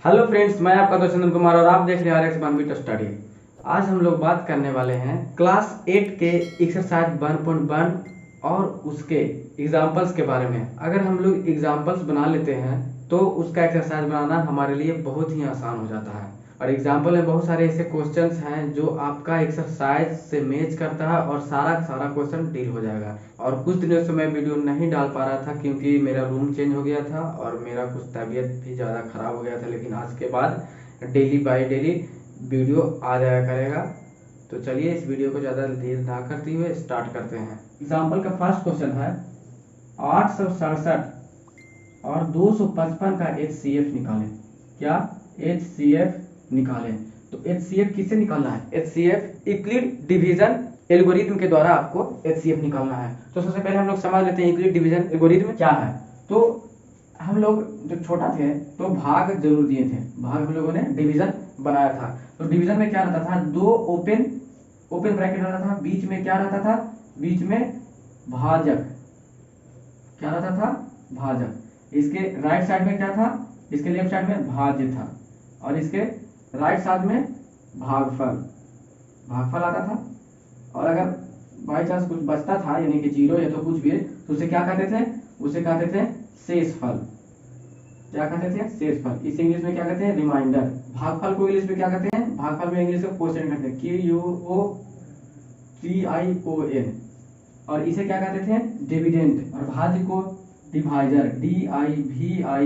Hello friends, मैं आपका दोस्त चंदन कुमार और आप देख रहे हैं RX बनबीट स्टडी। आज हम लोग बात करने वाले हैं क्लास 8 के एक्सरसाइज 1.1 और उसके एग्जाम्पल्स के बारे में। अगर हम लोग एग्जाम्पल्स बना लेते हैं तो उसका एक्सरसाइज बनाना हमारे लिए बहुत ही आसान हो जाता है। और एग्जाम्पल में बहुत सारे ऐसे क्वेश्चंस हैं जो आपका एक्सरसाइज से मैच करता है और सारा का सारा क्वेश्चन डील हो जाएगा। और कुछ दिनों से मैं वीडियो नहीं डाल पा रहा था क्योंकि मेरा रूम चेंज हो गया था और मेरा कुछ तबीयत भी ज़्यादा ख़राब हो गया था, लेकिन आज के बाद डेली बाय डेली वीडियो आ जाया करेगा। तो चलिए इस वीडियो को ज़्यादा देर ना करते हुए स्टार्ट करते हैं। एग्जाम्पल का फर्स्ट क्वेश्चन है 867 और 255 का HCF निकालें। क्या HCF निकालें? तो HCF किससे निकालना है? HCF यूक्लिड डिवीजन एल्गोरिथम के द्वारा आपको HCF निकालना है। तो सबसे पहले हम लोग समझ लेते हैं यूक्लिड डिवीजन एल्गोरिथम क्या है। तो हम लोग जब छोटा थे तो भाग जरूर दिए थे, भाग हम लोगों ने डिवीजन बनाया था। तो डिवीजन में क्या रहता था, दो ओपन ब्रैकेट रहता था, बीच में क्या रहता था, बीच में भाजक। क्या रहता था? भाजक। इसके राइट साइड में क्या था, इसके लेफ्ट साइड में भाज्य था और इसके राइट साइड में भागफल आता था। और अगर बाई चांस कुछ बचता था यानी कि जीरो या तो कुछ भी, तो उसे क्या कहते थे, उसे कहते थे शेषफल। क्या कहते थे? शेषफल। इसे इंग्लिश में क्या कहते हैं? रिमाइंडर। भागफल को इंग्लिश में क्या कहते हैं? भागफल में इंग्लिश में क्वोशिएंट कहते हैं, QUOTION। और इसे क्या कहते थे? डिविडेंड। और भाज्य को डिवाइजर, DIVISOR,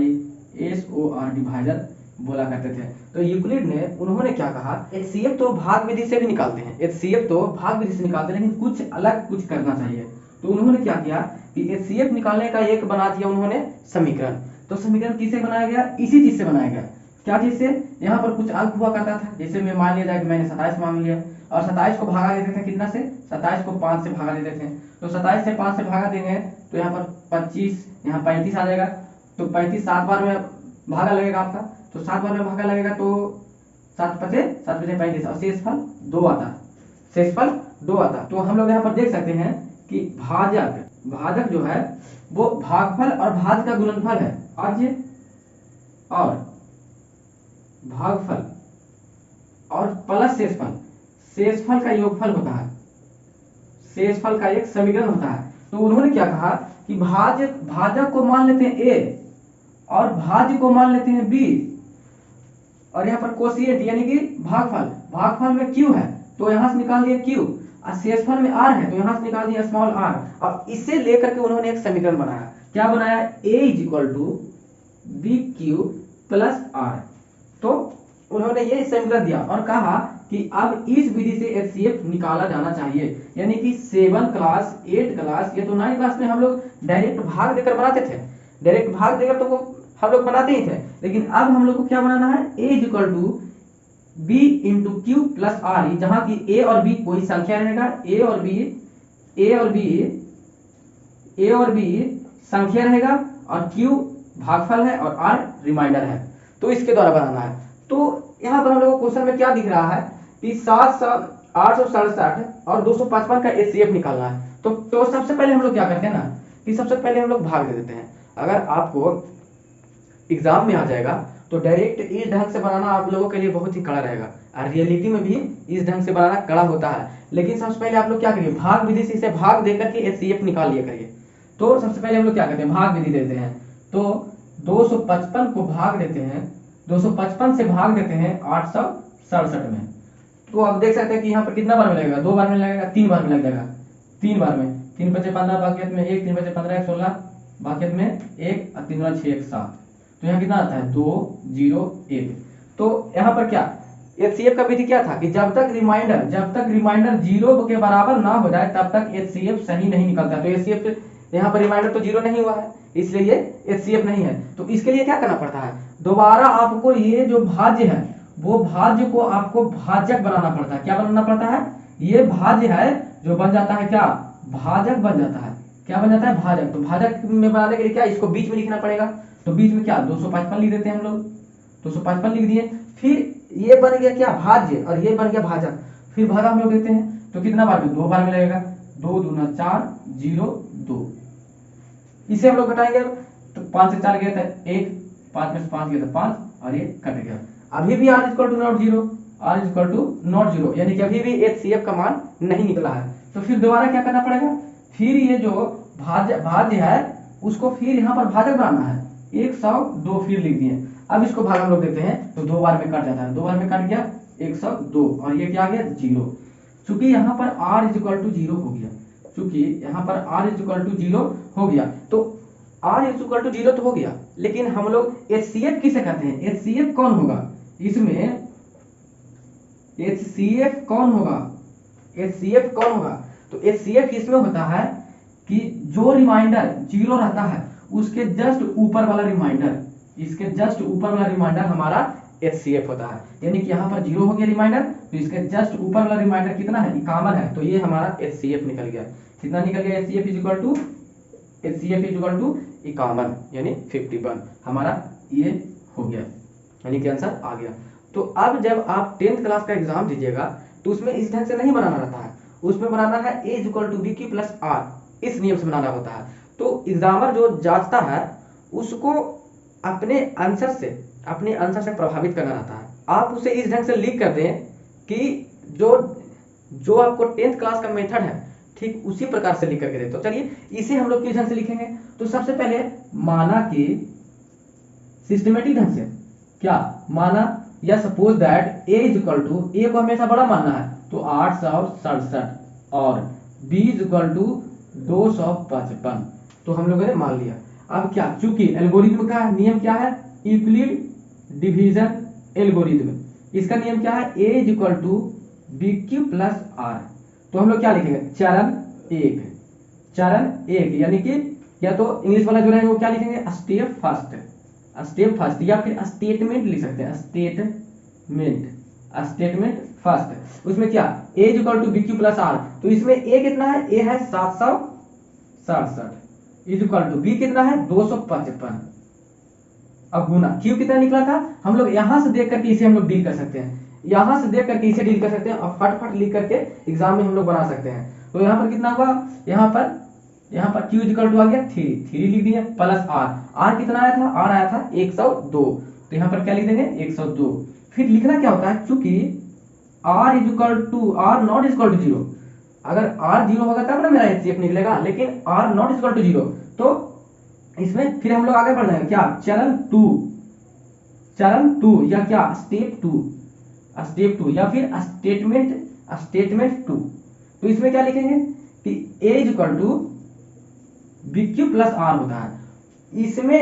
डिवाइजर बोला करते थे। तो यूक्लिड ने उन्होंने क्या कहा, HCF तो भाग विधि से भी निकालते हैं, HCF तो भाग विधि से निकालते हैं, लेकिन कुछ अलग कुछ करना चाहिए। तो उन्होंने क्या किया कि HCF निकालने का एक बना दिया उन्होंने समीकरण। तो समीकरण किससे बनाया गया? इसी चीज से बनाया गया। क्या चीज से? यहाँ पर कुछ अंक हुआ करता था, जैसे मैं मान लिया जाए कि मैंने 27 मान लिया और 27 को भागा देते थे कितना से? 27 को 5 से भागा देते थे। तो 27 से 5 से भागा देंगे तो यहाँ पर 25, यहाँ 35 आ जाएगा। तो 35 7 बार में भागा लगेगा आपका, तो 7 बार में भागा लगेगा तो 7 पचे 35 और शेषफल 2 आता। शेषफल 2 आता। तो हम लोग यहाँ पर देख सकते हैं कि भाजक जो है वो भागफल और भाज्य का गुणनफल है। भाज्य और भागफल और प्लस शेषफल, शेषफल का योगफल होता है, शेषफल का एक समीकरण होता है। तो उन्होंने क्या कहा कि भाजक को मान लेते हैं A और भाज्य को मान लेते हैं B, और यहाँ पर कोशिएंट यानी कि भागफल में Q है तो यहां से निकाल दिया Q, और शेषफल में R है तो यहां से निकाल दिया स्मॉल r। अब इसे लेकर के उन्होंने एक समीकरण बनाया। क्या बनाया? A = BQ + R। तो उन्होंने ये समीकरण दिया और कहा कि अब इस विधि से HCF निकाला जाना चाहिए। यानी कि 7 क्लास 8 क्लास या तो 9 क्लास में हम लोग डायरेक्ट भाग देकर बनाते थे, डायरेक्ट भाग देकर तो वो हम लोग बनाते ही थे, लेकिन अब हम लोग को क्या बनाना है? A = B × Q + R, जहां की A और B कोई संख्या रहेगा, A और B संख्या रहेगा और Q भागफल है और R रिमाइंडर है। तो इसके द्वारा बनाना है। तो यहाँ पर हम लोग को क्वेश्चन में क्या दिख रहा है कि 867 और 255 का HCF निकालना है। तो सबसे पहले हम लोग क्या करते हैं ना कि सबसे पहले हम लोग भाग दे देते हैं। अगर आपको एग्जाम में आ जाएगा तो डायरेक्ट इस ढंग से बनाना आप लोगों के लिए बहुत ही कड़ा रहेगा, और रियलिटी में भी इस ढंग से बनाना कड़ा होता है। लेकिन सबसे पहले आप लोग क्या करिए, भाग विधि से इसे भाग देकर के HCF निकाल लिया करिए। तो सबसे पहले हम लोग क्या करते हैं, भाग विधि देते हैं। तो 255 को भाग देते हैं, 255 से भाग देते हैं 867 में। तो आप देख सकते हैं कि यहाँ पर कितना बार में लगेगा? 2 बार में लगेगा, 3 बार में लग जाएगा, 3 बार में। 3 × 5 = 15, बाकियत में 1, 3 × 5 = 15, 16, बाकियत में 1 और 3 × 6 = 7। तो यहाँ कितना आता है? 2 0 1। तो यहाँ पर क्या HCF का विधि क्या था कि जब तक रिमाइंडर 0 के बराबर ना हो जाए तब तक HCF सही नहीं निकलता। तो HCF यहाँ पर रिमाइंडर तो 0 नहीं हुआ है, इसलिए ये HCF नहीं है। तो इसके लिए क्या करना पड़ता है, दोबारा आपको ये जो भाज्य है वो भाज्य को आपको भाजक बनाना पड़ता है। क्या बनाना पड़ता है? ये भाज्य है जो बन जाता है क्या? भाजक बन जाता है। क्या बन जाता है? भाजक। तो भाजक में बनाने के लिए क्या, इसको बीच में लिखना पड़ेगा। तो बीच में क्या 255 लिख देते हैं हम लोग, 255 लिख दिए। फिर ये बन गया क्या? भाज्य, और ये बन गया भाजक। फिर भागा हम लोग देते हैं तो कितना बार में? 2 बार में लगेगा। 2 दूना 4 0 2। इसे हम लोग घटाएंगे तो 5 से 4 गया था 1, 5 में से 5 गया तो 5 और ये कट गया। अभी भी r equal to not zero, r equal to not zero, यानी कि अभी भी HCF का मान नहीं निकला है। तो फिर दोबारा क्या करना पड़ेगा, फिर ये जो भाज्य है उसको फिर यहाँ पर भाजक बनाना है, 102 फिर लिख दिए। अब इसको भाग हम लोग देते हैं तो 2 बार में कट जाता है, 2 बार में कट गया 102 और ये क्या आ गया 0। चूंकि यहाँ पर r इक्वल टू 0 हो गया, चूंकि यहाँ पर r इक्वल टू 0 हो गया, तो r इक्वल टू 0 तो हो गया, लेकिन हम लोग HCF किसे कहते हैं, HCF कौन होगा इसमें, HCF कौन होगा, HCF कौन होगा, तो HCF इसमें होता है कि जो रिमाइंडर 0 रहता है उसके जस्ट ऊपर वाला रिमाइंडर, इसके जस्ट ऊपर वाला रिमाइंडर हमारा HCF होता है। यानी कि यहाँ पर 0 हो गया रिमाइंडर, तो इसके जस्ट ऊपर वाला रिमाइंडर कितना है, 51 है, तो ये हमारा HCF निकल गया। कितना निकल गया, HCF इक्वल टू 51 यानी 51 हमारा ये हो गया, यानी कि आंसर आ गया। तो अब जब आप 10th क्लास का एग्जाम दीजिएगा तो उसमें इस ढंग से नहीं बनाना रहता है, उसमें बनाना है A equal to B Q plus R, इस नियम से बनाना होता है। तो एग्जामर जो जांचता है उसको अपने आंसर से प्रभावित करना रहता है। आप उसे इस ढंग से लिख कर दें कि जो आपको 10th क्लास का मेथड है ठीक उसी प्रकार से लिख करके दे। तो चलिए इसे हम लोग किस ढंग से लिखेंगे, तो सबसे पहले माना कि सिस्टमेटिक ढंग से क्या माना, या suppose that A equal to, A को हमेशा बड़ा मानना है तो 867 और B इक्वल टू 255, तो हम लोगों ने मान लिया। अब क्या, चूंकि एल्गोरिथम का नियम क्या है, यूक्लिड डिवीजन एल्गोरिथम, इसका नियम क्या है, A equal to B Q plus R, तो हम लोग क्या लिखेंगे, चरण एक, यानी कि या तो इंग्लिश वाला जो रहेगा वो क्या लिखेंगे, स्टेप फर्स्ट या फिर स्टेटमेंट लिख सकते हैं, स्टेटमेंट फर्स्ट। उसमें क्या, A equal to B Q plus R, तो इसमें A कितना है, A है 767 इक्वल टू B कितना है 255, अब गुना Q कितना निकला था, हम लोग यहां से देख करके इसे हम लोग डील कर सकते हैं, यहां से देख करके इसे डील कर सकते हैं और फटाफट लिख करके एग्जाम में हम लोग बना सकते हैं। तो यहाँ पर कितना हुआ, यहाँ पर Q इक्वल टू आ गया 3 लिख दिया प्लस R कितना आया था, R आया था 102, तो यहाँ पर क्या लिख देंगे 102। फिर लिखना क्या होता है, चूंकि R नॉट इक्वल टू 0, अगर R 0 होगा तब ना मेरा HCF निकलेगा, लेकिन R नॉट इक्वल टू 0, तो इसमें फिर हम लोग आगे बढ़ जाएंगे, क्या चरण टू या क्या स्टेप टू या फिर स्टेटमेंट 2। तो इसमें क्या लिखेंगे कि A equal to B Q plus R होता है। इसमें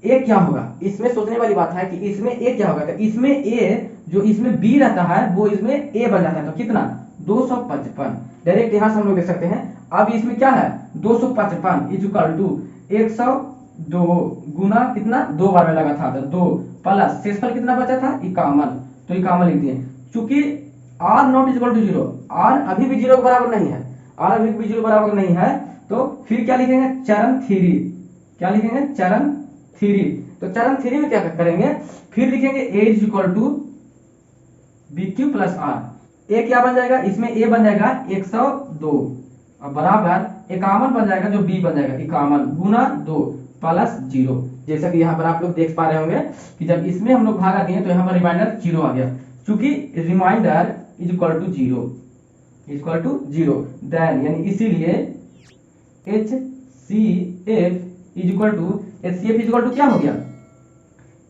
A क्या होगा, इसमें सोचने वाली बात है कि इसमें A क्या होगा, तो इसमें A जो इसमें B रहता है वो इसमें A बन जाता है, तो कितना 255, डायरेक्ट यहां से हम लोग देख सकते हैं। अब इसमें क्या है 255 इक्वल टू 102 गुना कितना 2 बार में लगा था तो 2 प्लस शेषफल कितना बचा था 51, तो 51 लिख दिए। चूंकि R not equal to 0, R अभी भी 0 के बराबर नहीं है, R अभी भी 0 बराबर नहीं है, तो फिर क्या लिखेंगे चरण 3, क्या लिखेंगे चरण 3। तो चरण 3 में क्या करेंगे, फिर लिखेंगे A equal to B Q plus R, A क्या बन जाएगा, इसमें A बन जाएगा 102 और बराबर 51 बन जाएगा, जो B बन जाएगा 51 गुना 2 प्लस 0। जैसा कि यहाँ पर आप लोग देख पा रहे होंगे कि जब इसमें हम लोग भागा दिए तो यहाँ पर रिमाइंडर 0 आ गया, चूंकि रिमाइंडर इक्वल टू 0 देन, यानी इसीलिए HCF इक्वल टू क्या हो गया,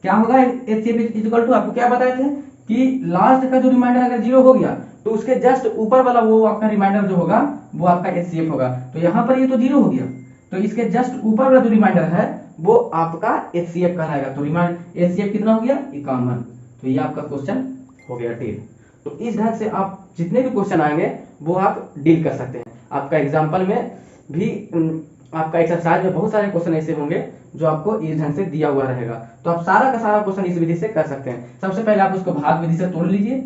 क्या होगा HCF इक्वल टू, आपको क्या बताए थे कि लास्ट का जो रिमाइंडर अगर 0 हो गया तो उसके जस्ट ऊपर वाला वो आपका रिमाइंडर जो होगा वो आपका HCF होगा। तो यहाँ पर ये तो 0 हो गया, तो इसके जस्ट ऊपर वाला जो रिमाइंडर है वो आपका HCF कहलाएगा। तो HCF कितना हो गया 51, तो ये आपका क्वेश्चन हो गया डील। तो इस ढंग से आप जितने भी क्वेश्चन आएंगे वो आप डील कर सकते हैं। आपका एग्जाम्पल में भी आपका एक्सरसाइज में बहुत सारे क्वेश्चन ऐसे होंगे जो आपको इस ढंग से दिया हुआ रहेगा, तो आप सारा का सारा क्वेश्चन इस विधि से कर सकते हैं। सबसे पहले आप उसको भाग विधि से तोड़ लीजिए,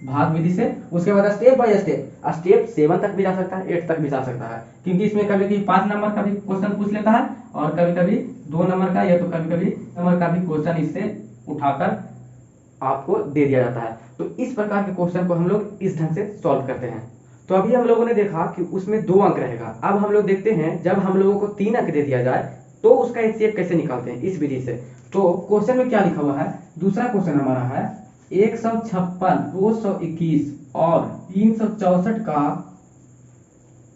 भाग विधि से, उसके बाद स्टेप बाय स्टेप 7 तक भी जा सकता है, 8 तक भी जा सकता है, क्योंकि इसमें कभी कभी 5 नंबर का भी क्वेश्चन पूछ लेता है और कभी कभी 2 नंबर का या तो कभी कभी नंबर का भी क्वेश्चन इससे उठाकर आपको दे दिया जाता है। तो इस प्रकार के क्वेश्चन को हम लोग इस ढंग से सॉल्व करते हैं। तो अभी हम लोगों ने देखा कि उसमें 2 अंक रहेगा। अब हम लोग देखते हैं जब हम लोगों को 3 अंक दे दिया जाए, तो उसका एचसीएफ कैसे निकालते हैं इस विधि से। तो क्वेश्चन में क्या लिखा हुआ है, दूसरा क्वेश्चन हमारा है 156, 221 और 364 का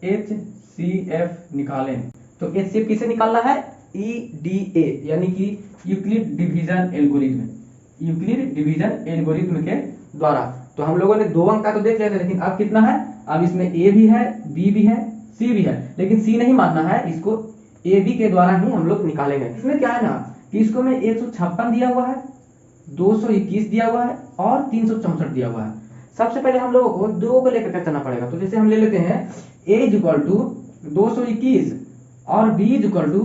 HCF निकालें। तो HCF किसे निकालना है, EDA यानी कि Euclid division algorithm, Euclid division algorithm के द्वारा। तो हम लोगों ने 2 अंक का तो देख लिया था, लेकिन अब कितना है, अब इसमें A भी है, B भी है, C भी है, लेकिन C नहीं मानना है, इसको AB के द्वारा ही हम लोग निकालेंगे। इसमें क्या है ना कि इसको में 156 दिया हुआ है, 221 दिया हुआ है और 364 दिया हुआ है। सबसे पहले हम लोगों को 2 को लेकर चलना पड़ेगा। तो जैसे हम ले लेते हैं A इक्वल टू 221 और B इक्वल टू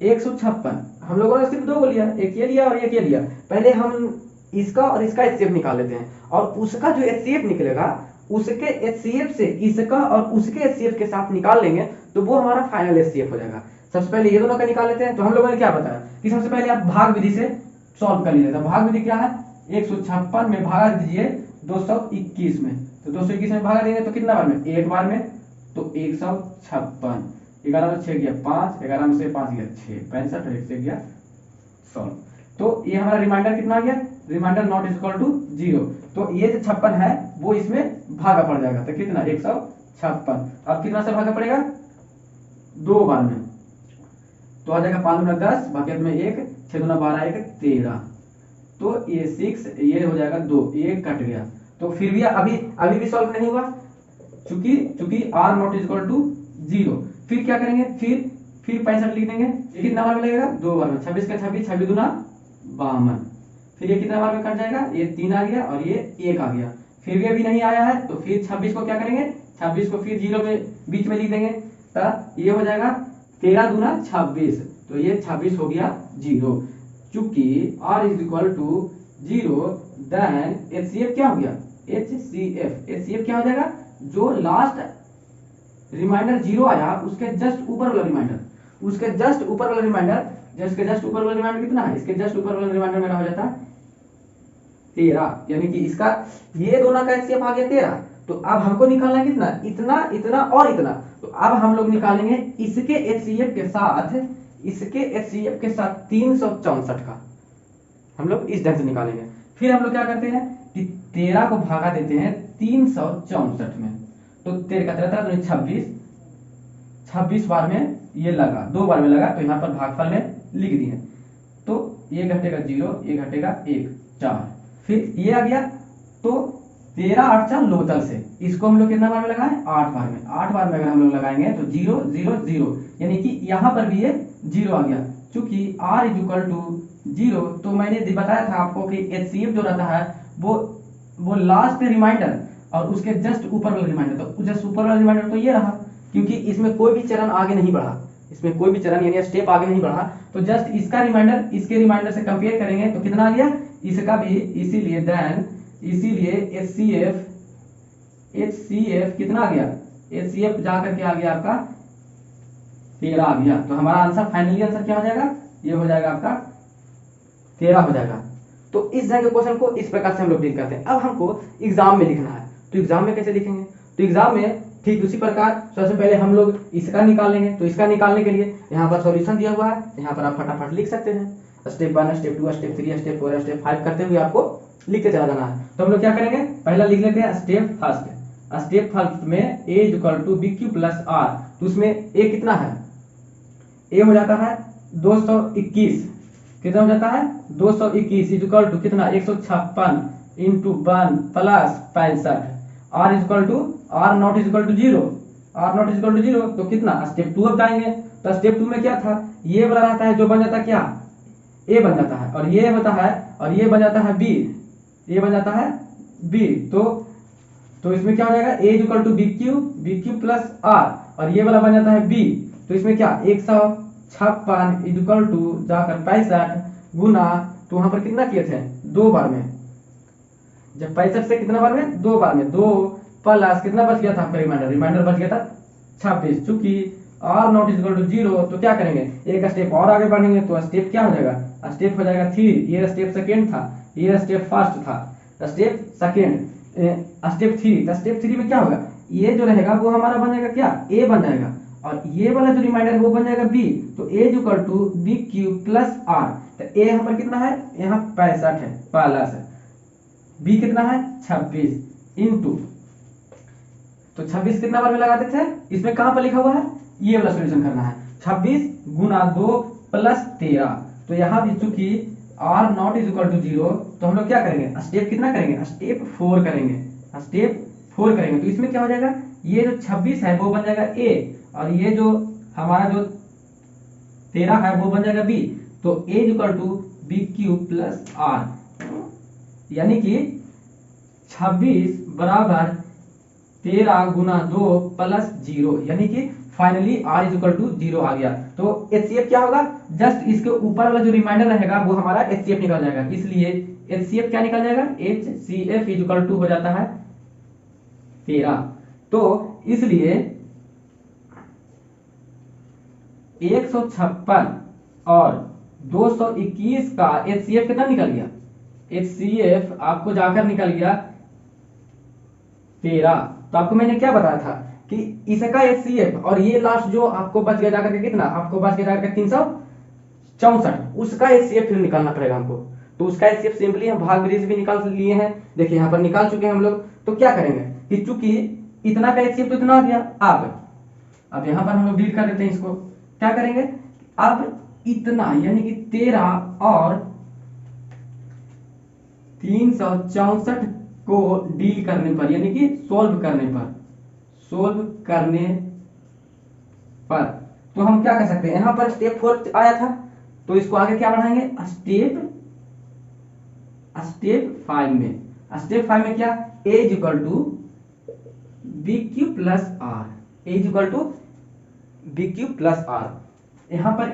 156। हम लोगों ने सिर्फ 2 को लिया, एक ये लिया और एक ये लिया। पहले हम इसका और इसका एचसीएफ निकाल लेते हैं, और उसका जो एचसीएफ निकलेगा उसके एचसीएफ से इसका और उसके एचसीएफ के साथ निकाल लेंगे, तो वो हमारा फाइनल एचसीएफ हो जाएगा। सबसे पहले ये दोनों का निकाल लेते हैं। तो हम लोगों ने क्या बताया कि सबसे पहले आप भाग विधि से सॉल्व कर लीजिए। भाग विधि क्या है, 156 में भागा दीजिए 221 में, तो 221 में भागा देंगे तो कितना बार में, एक बार में, तो 156, 11 में 6 गया 5, 11 में से 5 गया 6, 65 और 1 से गया 100। तो ये हमारा रिमाइंडर कितना आ गया, रिमाइंडर नॉट इक्वल टू 0। तो ये जो 56 है वो इसमें भागा पड़ जाएगा, तो कितना 156। अब कितना से भागा पड़ेगा, 2 बार में, तो आ जाएगा 5 गुना 10, बाकी में 1, 6 गुना 12, 1 13। तो ये 6, ये हो जाएगा 2, 1 कट गया। तो फिर भी अभी भी सॉल्व नहीं हुआ, चूंकि r नॉट इक्वल टू 0। फिर क्या करेंगे, फिर 65 लिख देंगे। ये कितना बार में लगेगा, 2 बार में, 26 का 26, 26 दूना 52। फिर ये कितना बार में कट जाएगा, ये 3 आ गया और ये 1 आ गया। फिर भी अभी नहीं आया है, तो फिर 26 को क्या करेंगे, 26 को फिर 0 में बीच में लिख देंगे, तो ये हो जाएगा 13 दूना 26, तो ये 26 हो गया 0। चूंकि r is equal to 0, then HCF क्या हो गया, HCF क्या हो जाएगा, जो लास्ट रिमाइंडर 0 आया उसके जस्ट ऊपर वाला रिमाइंडर, उसके जस्ट ऊपर वाला रिमाइंडर, जिसके जस्ट ऊपर वाला रिमाइंडर कितना है, इसके जस्ट ऊपर वाला रिमाइंडर मेरा हो जाता है 13, यानी कि इसका ये दोनों का HCF आ गया 13। तो अब हमको निकालना है कितना, इतना, इतना और इतना। तो अब हम लोग निकालेंगे इसके HCF के साथ, इसके HCF के साथ 364 का हम लोग इस ढंग से निकालेंगे। फिर हम लोग क्या करते हैं कि 13 को भागा देते हैं 364 में, तो 13 का 13 26, 26 बार में ये लगा, 2 बार में लगा, तो यहाँ पर भागफल में लिख दिए। तो ये घटेगा 0, ये घटेगा 1, 4, फिर ये आ गया। तो 13 8 4 लोतल से इसको हम लोग कितना बार में लगाएं, 8 बार में। 8 बार में अगर हम लोग लगाएंगे तो 0 0 0, यानी कि यहाँ पर भी ये 0 आ गया। चूंकि r इज इक्वल टू 0, तो मैंने बताया था आपको कि HCF जो रहता है वो लास्ट रिमाइंडर और उसके जस्ट ऊपर वाला रिमाइंडर। तो जस्ट ऊपर वाला रिमाइंडर तो ये रहा, क्योंकि इसमें कोई भी चरण आगे नहीं बढ़ा, इसमें कोई भी चरण यानी स्टेप आगे नहीं बढ़ा, तो जस्ट इसका रिमाइंडर इसके रिमाइंडर से कंपेयर करेंगे तो कितना आ गया, इसका भी। इसीलिए HCF कितना आ गया, HCF जाकर के आ गया आपका 13 आ गया। तो हमारा आंसर, फाइनली आंसर क्या हो जाएगा, ये हो जाएगा आपका 13 हो जाएगा। तो इस तरह के क्वेश्चन को इस प्रकार से हम लोग डील करते हैं। अब हमको एग्जाम में लिखना है, तो एग्जाम में कैसे लिखेंगे, तो एग्जाम में ठीक उसी प्रकार सबसे पहले हम लोग इसका निकाल लेंगे। तो इसका निकालने के लिए यहाँ पर सॉल्यूशन दिया हुआ है, यहाँ पर आप फटाफट लिख सकते हैं। Step 1, step 2, step 3, step 4, step 5 करते हुए आपको लिखते चला जाना है। तो हम लोग क्या करेंगे, पहला लिख लेते हैं स्टेप फर्स्ट। स्टेप फर्स्ट में a equal to BQ plus r, तो उसमें a कितना है, a हो जाता है 221, कितना हो जाता है 221 इक्वल टू कितना 156 into 1 plus 65, r equal to r not equal to 0, r not equal to 0, तो कितना स्टेप 2 अब जाएंगे। तो स्टेप 2 में क्या था, ये वाला रहता है जो बन जाता है क्या, a बन जाता है, और ये होता है, और ये बन जाता है b, ये बन जाता है b। तो इसमें क्या हो जाएगा, a equal to BQ plus r, और ये वाला बन जाता है b। तो इसमें क्या 156 इक्वल टू जाकर 65 गुना, तो वहां पर कितना किए थे 2 बार में, जब 65 से कितना बार में 2 बार में, 2 प्लस कितना बच गया था आपका रिमाइंडर बच गया था 26। चूंकि r नॉट इक्वल टू 0, तो क्या करेंगे एक स्टेप और आगे बढ़ेंगे, तो स्टेप क्या हो जाएगा, स्टेप हो जाएगा 3। ये स्टेप सेकेंड था, ये स्टेप फर्स्ट था, स्टेप सेकेंड, स्टेप 3। स्टेप 3 में क्या होगा, ये जो रहेगा वो हमारा बन जाएगा क्या, a बन जाएगा, और ये वाला जो रिमाइंडर है वो बन जाएगा b, तो a is equal to B Q plus r। तो a यहाँ पर कितना है, यहाँ 65 है प्लस है, b कितना है 26 इंटू, तो 26 कितना बार में लगाते थे, इसमें कहां पर लिखा हुआ है, ये वाला सॉल्यूशन करना है, 26 गुना 2 प्लस 13। तो यहाँ भी चूंकि r not is equal to 0, तो हम लोग क्या करेंगे, स्टेप कितना करेंगे, स्टेप 4 करेंगे, स्टेप 4 करेंगे। तो इसमें क्या हो जाएगा, ये जो 26 है वो बन जाएगा a, और ये जो हमारा जो 13 है वो बन जाएगा b। तो a is equal to B Q plus r, यानी कि 26 बराबर 13 गुना 2 प्लस 0, यानी कि finally r is equal to 0 आ गया। तो HCF क्या होगा, जस्ट इसके ऊपर वाला जो रिमाइंडर रहेगा वो हमारा HCF निकल जाएगा, इसलिए HCF क्या निकल जाएगा, HCF इज इक्वल टू हो जाता है 13। तो इसलिए 156 और 221 का HCF कितना निकल गया, HCF आपको जाकर निकल गया 13। तो आपको मैंने क्या बताया था कि इसका HCF और ये लास्ट जो आपको बच गया जाकर के कितना, आपको बच गया जाकर 364, उसका HCF फिर निकालना पड़ेगा हमको। तो उसका HCF सिंपली हम भाग विधि से भी निकाल लिए हैं, देखिए यहाँ पर निकाल चुके हैं हम लोग। तो क्या करेंगे कि चूंकि इतना का HCF तो इतना आ गया, अब यहाँ पर हम लोग डील कर देते हैं इसको, क्या करेंगे, अब इतना यानी कि 13 और 364 को डील करने पर, यानी कि सोल्व करने पर तो हम क्या कर सकते हैं, यहां पर स्टेप 4 आया था, तो इसको आगे क्या बढ़ाएंगे, स्टेप 5 में। स्टेप 5 में क्या, a is equal to B Q plus R, a is equal to B Q plus R. यहाँ पर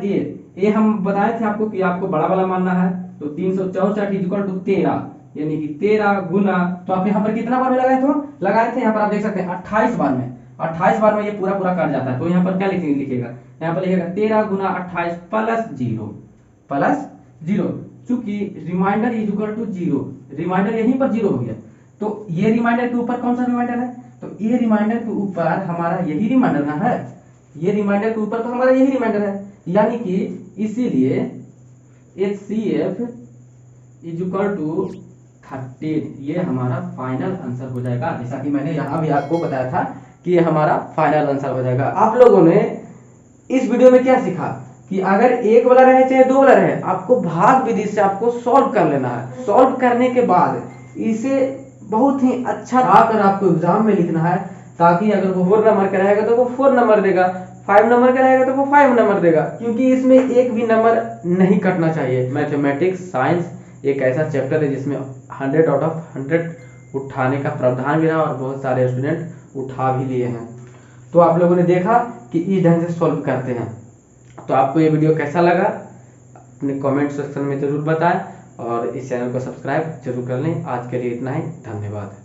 a हम बताए थे आपको कि आपको बड़ा वाला मानना है, तो 364 इज इक्वल टू 13, यानी कि 13 गुना, तो आप यहाँ पर कितना बार में लगाए थे यहाँ पर आप देख सकते हैं 28 बार में, 28 बार में ये पूरा कट जाता है। तो यहाँ पर क्या लिखेगा, यहाँ पर लिखेगा 13 गुना 28 प्लस 0, चूंकि remainder is equal to 0, remainder यहीं पर 0 हो गया। तो ये रिमाइंडर के ऊपर कौन सा रिमाइंडर है, तो ये रिमाइंडर के ऊपर हमारा यही रिमाइंडर ना है, ये रिमाइंडर के ऊपर तो हमारा यही रिमाइंडर है, यानी कि इसीलिए HCF इज इक्वल टू 13, ये हमारा फाइनल आंसर हो जाएगा। जैसा कि मैंने यहाँ भी आपको बताया था कि ये हमारा फाइनल आंसर हो जाएगा। आप लोगों ने इस वीडियो में क्या सीखा कि अगर एक वाला रहे चाहे दो वाला रहे, आपको भाग विधि से आपको सॉल्व कर लेना है। सॉल्व करने के बाद इसे बहुत ही अच्छा आकर आपको एग्जाम में लिखना है, ताकि अगर वो 4 नंबर का रहेगा तो वो 4 नंबर देगा, 5 नंबर का रहेगा तो वो 5 नंबर देगा, क्योंकि इसमें एक भी नंबर नहीं कटना चाहिए। मैथमेटिक्स साइंस एक ऐसा चैप्टर है जिसमें 100 आउट ऑफ 100 उठाने का प्रावधान भी रहा और बहुत सारे स्टूडेंट उठा भी लिए हैं। तो आप लोगों ने देखा कि इस ढंग से सॉल्व करते हैं। तो आपको ये वीडियो कैसा लगा अपने कमेंट सेक्शन में जरूर बताएं और इस चैनल को सब्सक्राइब जरूर कर लें। आज के लिए इतना ही, धन्यवाद।